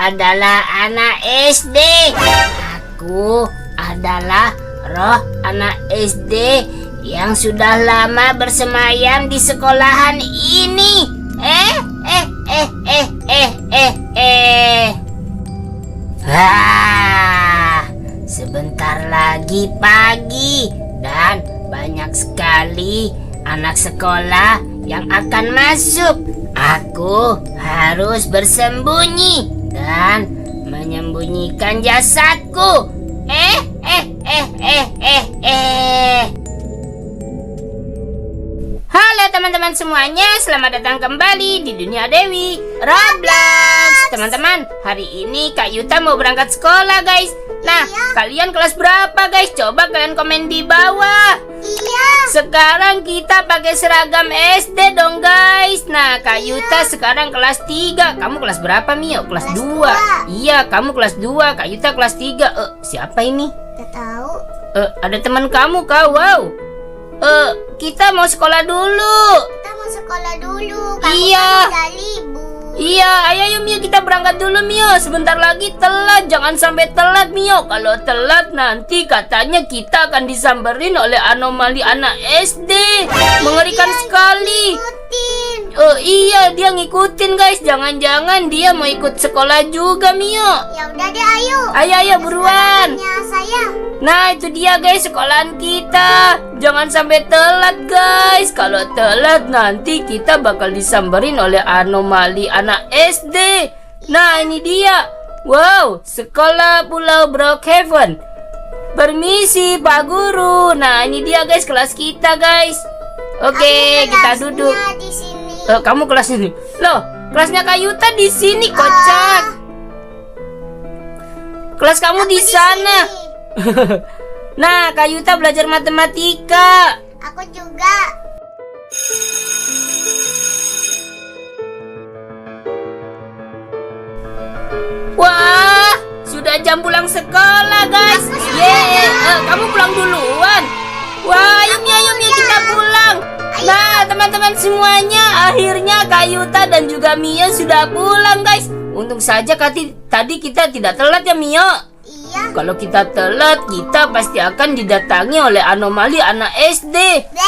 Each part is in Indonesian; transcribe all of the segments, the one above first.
adalah anak SD. Aku adalah roh anak SD yang sudah lama bersemayam di sekolahan ini. Sebentar lagi pagi dan banyak sekali anak sekolah yang akan masuk. Aku harus bersembunyi dan menyembunyikan jasadku. Halo teman-teman semuanya, selamat datang kembali di Dunia Dewi Roblox. Teman-teman, hari ini Kak Yuta mau berangkat sekolah guys. Nah, kalian kelas berapa guys? Coba kalian komen di bawah. Iya. Sekarang kita pakai seragam SD dong guys. Nah, Kak Yuta sekarang kelas 3. Kamu kelas berapa Mio? Kelas 2. Iya, kamu kelas 2, Kak Yuta kelas 3. Siapa ini? Gak tahu. Ada teman kamu Kak. Wow. Kita mau sekolah dulu. Kita mau sekolah dulu. Kamu Iya. kan udah libur. Iya, ayo Mio, kita berangkat dulu Mio. Sebentar lagi telat, jangan sampai telat Mio. Kalau telat nanti katanya kita akan disamperin oleh anomali anak SD. Mengerikan sekali. Ikutin. Oh iya, dia ngikutin guys. Jangan-jangan dia mau ikut sekolah juga Mio. Ya udah deh, ayo. Ayo buruan. Sekolahannya saya. Nah itu dia guys, sekolahan kita. Jangan sampai telat guys. Kalau telat nanti kita bakal disamperin oleh anomali anak SD. Nah ini dia. Wow, sekolah Pulau Brookhaven. Permisi Pak Guru. Nah ini dia guys, kelas kita guys. Oke, kita duduk. Di sini. Kamu kelas ini. Loh, kelasnya Kak Yuta di sini kocak. Kelas kamu di sana. Sini. Nah, Kak Yuta belajar matematika. Aku juga. Wah, sudah jam pulang sekolah, guys. Yeay, kamu pulang duluan. Wah, ayo Mia, kita pulang. Nah, teman-teman semuanya, akhirnya Kak Yuta dan juga Mia sudah pulang, guys. Untung saja tadi kita tidak telat ya, Mia. Iya. Kalau kita telat, kita pasti akan didatangi oleh anomali anak SD.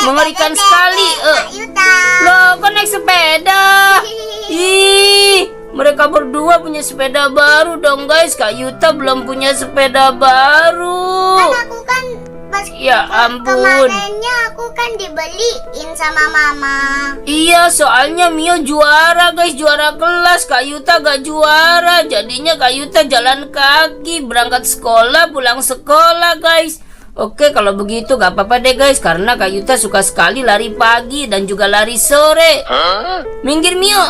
Mengerikan sekali. Kak Yuta. Loh, kok naik sepeda? Ih, mereka berdua punya sepeda baru dong guys. Kak Yuta belum punya sepeda baru. Kan aku kan pas Ya ampun. kemarinnya aku kan dibeliin sama mama. Iya, soalnya Mio juara guys, juara kelas. Kak Yuta gak juara. Jadinya Kak Yuta jalan kaki berangkat sekolah, pulang sekolah guys. Oke, kalau begitu gak apa-apa deh guys, karena Kak Yuta suka sekali lari pagi dan juga lari sore. Minggir Mio.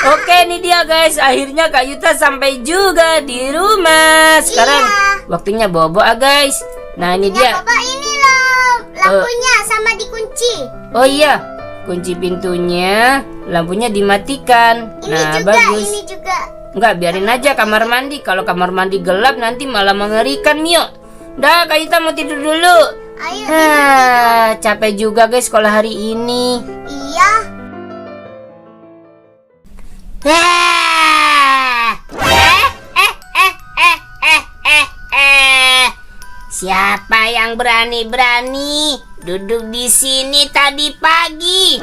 Oke, ini dia guys, akhirnya Kak Yuta sampai juga di rumah. Sekarang waktunya bobo guys. Nah ini dia. Bapak ini loh, lampunya sama dikunci. Oh iya, kunci pintunya, lampunya dimatikan. Ini Nah juga, bagus. ini juga. Enggak, biarin aja kamar mandi. Kalau kamar mandi gelap nanti malah mengerikan Mio. Dah, Kak Yuta mau tidur dulu. Ayo. Capek juga guys sekolah hari ini. Iya. Siapa yang berani-berani duduk di sini tadi pagi?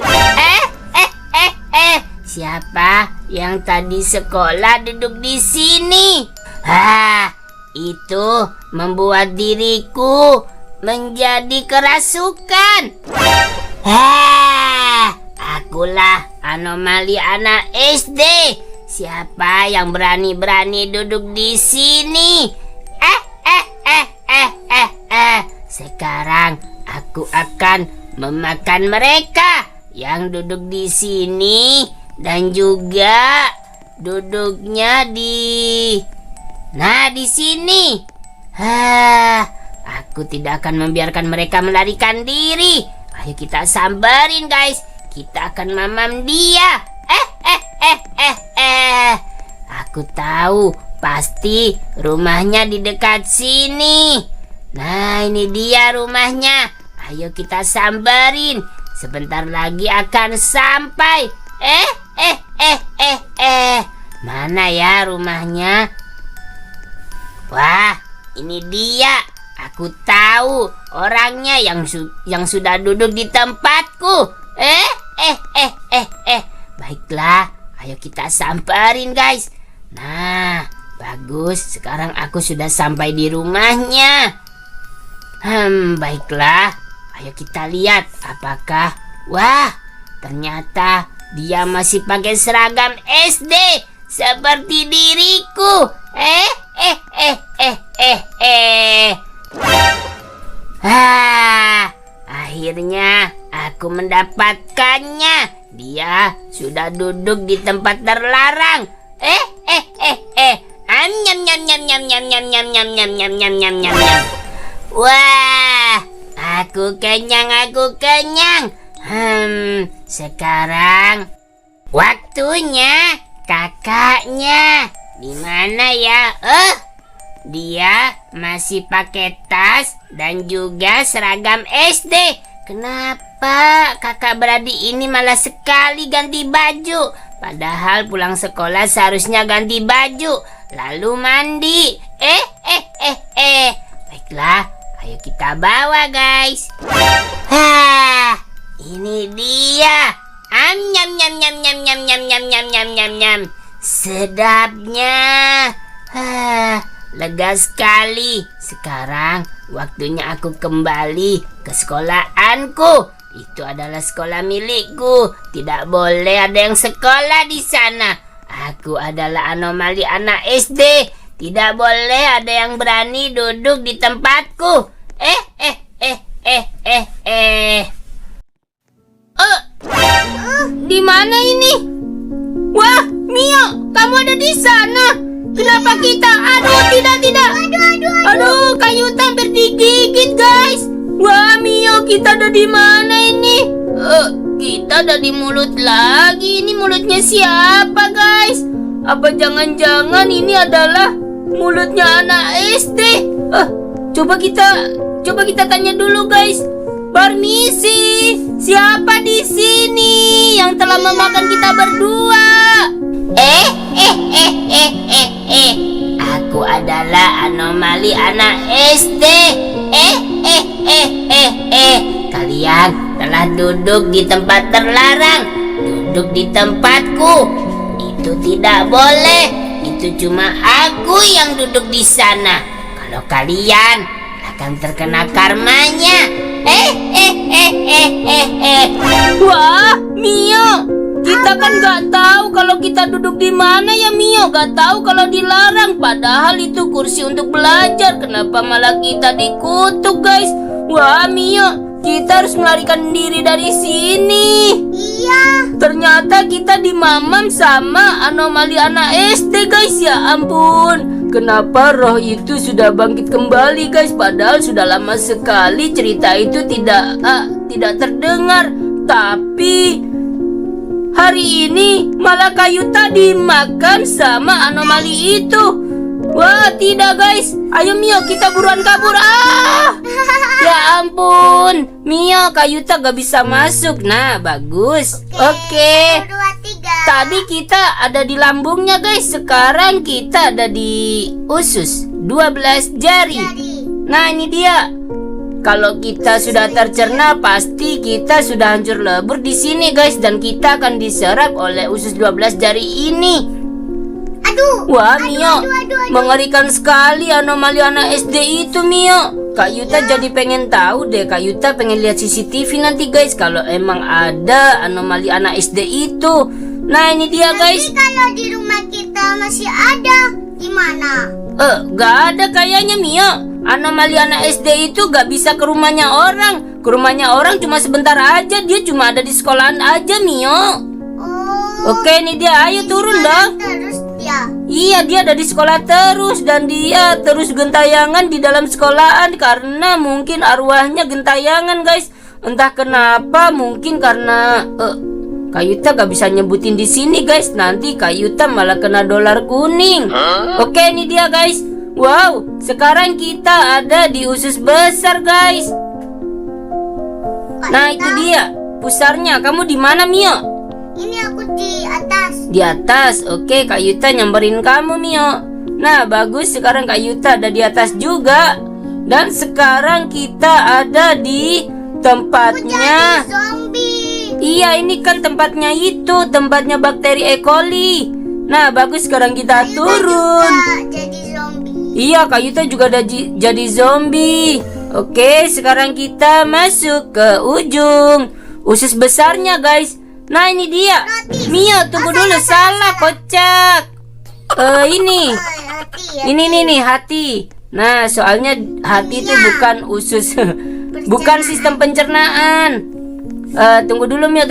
Siapa yang tadi sekolah duduk di sini? Itu membuat diriku menjadi kerasukan. Akulah anomali anak SD. Siapa yang berani-berani duduk di sini? Sekarang aku akan memakan mereka yang duduk di sini dan juga duduknya di sini. Aku tidak akan membiarkan mereka melarikan diri. Ayo kita sambarin guys. Kita akan mamam dia. Aku tahu pasti rumahnya di dekat sini. Nah, ini dia rumahnya. Ayo kita sambarin. Sebentar lagi akan sampai. Mana ya rumahnya? Wah, ini dia. Aku tahu orangnya yang sudah duduk di tempatku. Baiklah, ayo kita samperin guys. Nah, bagus. Sekarang aku sudah sampai di rumahnya. Baiklah. Ayo kita lihat apakah. Wah, ternyata dia masih pakai seragam SD seperti diriku. Akhirnya aku mendapatkannya. Dia sudah duduk di tempat terlarang. Nyam. Wah, aku kenyang. Sekarang waktunya kakaknya. Di mana ya? Dia masih pakai tas dan juga seragam SD. Kenapa kakak beradik ini malah sekali ganti baju? Padahal pulang sekolah seharusnya ganti baju, lalu mandi. Baiklah, ayo kita bawa guys. Ini dia. Nyam. Sedapnya. Lega sekali. Sekarang waktunya aku kembali ke sekolahanku. Itu adalah sekolah milikku. Tidak boleh ada yang sekolah di sana. Aku adalah anomali anak SD. Tidak boleh ada yang berani duduk di tempatku. Di mana ini? Wah, Mio, kamu ada di sana. Kenapa kita? Aduh, tidak. Aduh, kayu hampir digigit, guys. Wah, Mio, kita ada di mana ini? Kita ada di mulut lagi. Ini mulutnya siapa, guys? Apa jangan-jangan ini adalah mulutnya anak SD? Coba kita tanya dulu, guys. Permisi, siapa di sini yang telah memakan kita berdua? Aku adalah anomali anak SD. Kalian telah duduk di tempat terlarang. Duduk di tempatku. Itu tidak boleh. Itu cuma aku yang duduk di sana. Kalau kalian akan terkena karmanya. Wah, Mio, kita kan nggak tahu kalau kita duduk di mana ya, Mio. Nggak tahu kalau dilarang. Padahal itu kursi untuk belajar. Kenapa malah kita dikutuk, guys? Wah, Mio, kita harus melarikan diri dari sini. Iya. Ternyata kita dimamam sama anomali anak SD, guys. Ya ampun. Kenapa roh itu sudah bangkit kembali, guys? Padahal sudah lama sekali cerita itu tidak terdengar. Tapi hari ini malah Kayuta dimakan sama anomali itu. Wah, tidak, guys. Ayo Mio, kita buruan kabur. Ya ampun, Mio, Kayuta gak bisa masuk. Nah, bagus. Oke. 1, 2, 3. Tadi kita ada di lambungnya, guys. Sekarang kita ada di usus 12 jari. Nah, ini dia. Kalau kita sudah tercerna, pasti kita sudah hancur lebur di sini, guys. Dan kita akan diserap oleh usus 12 jari ini. Wah, Mio, mengerikan sekali anomali anak SD itu, Mio. Kak Yuta jadi pengen tahu deh. Kak Yuta pengen lihat CCTV nanti, guys, kalau emang ada anomali anak SD itu. Nah, ini dia, guys. Tapi kalau di rumah kita masih ada, gimana? Gak ada kayaknya, Mio. Anomali anak SD itu gak bisa ke rumahnya orang. Ke rumahnya orang cuma sebentar aja. Dia cuma ada di sekolahan aja, Mio. Oke, ini dia. Ayo turun dong. Terus dia. Iya, dia ada di sekolah terus. Dan dia terus gentayangan di dalam sekolahan. Karena mungkin arwahnya gentayangan, guys. Entah kenapa, mungkin karena Kayuta gak bisa nyebutin di sini, guys. Nanti Kayuta malah kena dolar kuning. Oke, ini dia, guys. Wow, sekarang kita ada di usus besar, guys. Nah, itu dia pusarnya. Kamu di mana, Mio? Ini aku di atas. Di atas. Oke, Kak Yuta nyamperin kamu, Mio. Nah, bagus. Sekarang Kak Yuta ada di atas juga. Dan sekarang kita ada di tempatnya. Jadi zombie. Iya, ini kan tempatnya itu, tempatnya bakteri E. coli. Nah, bagus. Sekarang kita turun. Juga jadi zombie. Iya, Kak Yuta juga ada jadi zombie. Oke, sekarang kita masuk ke ujung usus besarnya, guys. Nah, ini dia. Mio, tunggu dulu. Salah, kocak. Ini. Hati ya. Ini nih hati. Nah, soalnya hati itu bukan usus. Bukan sistem pencernaan. Tunggu dulu, Mio.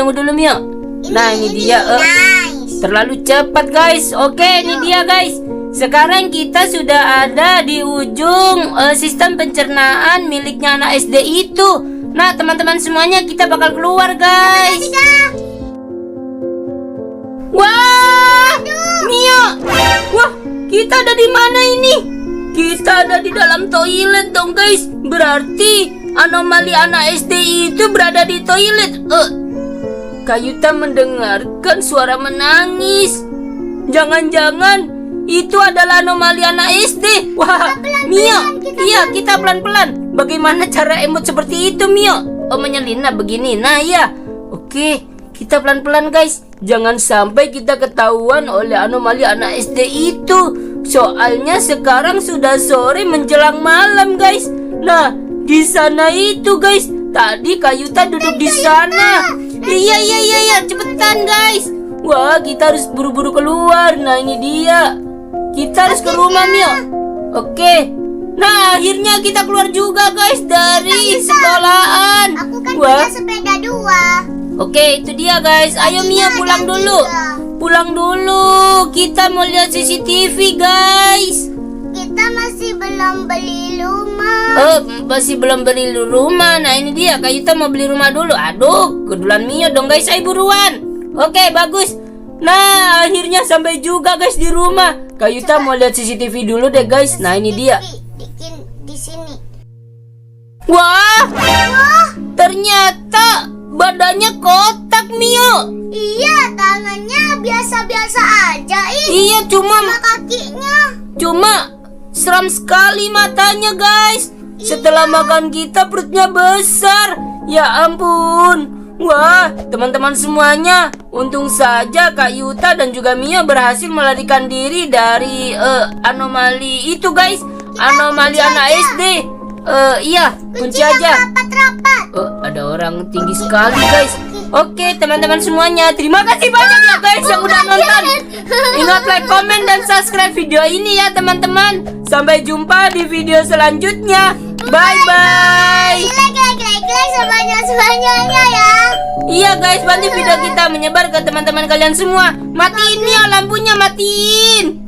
Nah, ini dia. Nice. Terlalu cepat, guys. Oke, ini dia, guys. Sekarang kita sudah ada di ujung sistem pencernaan miliknya anak SD itu. Nah, teman-teman semuanya, kita bakal keluar, guys. Wah, Mio. Wah, kita ada di mana ini? Kita ada di dalam toilet dong, guys. Berarti anomali anak SD itu berada di toilet. Kak Yuta mendengarkan suara menangis. Jangan-jangan itu adalah anomali anak SD. Wah, Mio. Iya, kita pelan-pelan. Bagaimana cara emot seperti itu, Mio? Oh, menyelinap begini. Nah, ya. Oke, kita pelan-pelan, guys. Jangan sampai kita ketahuan oleh anomali anak SD itu. Soalnya sekarang sudah sore menjelang malam, guys. Nah, di sana itu, guys. Tadi Kak Yuta duduk di sana. Iya, cepetan, guys. Wah, kita harus buru-buru keluar. Nah, ini dia. Kita harus ke rumah, Mio. Oke. Nah, akhirnya kita keluar juga, guys, dari sekolahan. Aku kan Wah. punya sepeda 2. Oke, itu dia, guys. Ayo, Mio, pulang dulu. Pulang dulu. Kita mau lihat CCTV, guys. Kita masih belum beli rumah. Oh, masih belum beli rumah. Nah, ini dia. Kak Yuta mau beli rumah dulu. Aduh, kedulan Mio dong, guys. Ayo buruan. Oke, bagus. Nah, akhirnya sampai juga, guys, di rumah. Kak Yuta mau lihat CCTV dulu deh, guys. Nah, ini dia. Bikin di sini. Wah, ternyata badannya kotak, Mio. Iya, tangannya biasa-biasa aja. Iya, Sama kakinya. cuma seram sekali matanya, guys. Setelah makan kita perutnya besar. Ya ampun. Wah, teman-teman semuanya, untung saja Kak Yuta dan juga Mio berhasil melarikan diri dari anomali itu, guys. Anomali anak SD. Iya, kunci aja. Rapat-rapat. Ada orang tinggi sekali, guys. Oke, teman-teman semuanya, terima kasih banyak ya, guys, yang udah nonton. Ingat like, komen, dan subscribe video ini ya, teman-teman. Sampai jumpa di video selanjutnya. Bye-bye. Like sebanyak-banyaknya ya. Iya, guys, bantu video kita menyebar ke teman-teman kalian semua. Matiin Mio, lampunya matiin.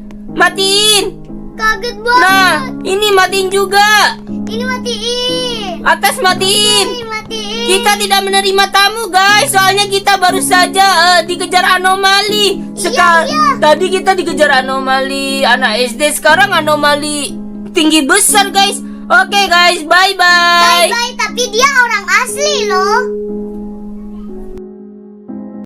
Kaget banget. Nah, ini matiin juga. Ini matiin. Atas matiin. Ini matiin. Kita tidak menerima tamu, guys. Soalnya kita baru saja dikejar anomali. Tadi kita dikejar anomali anak SD. Sekarang anomali tinggi besar, guys. Oke, guys, bye-bye. Bye-bye, tapi dia orang asli loh.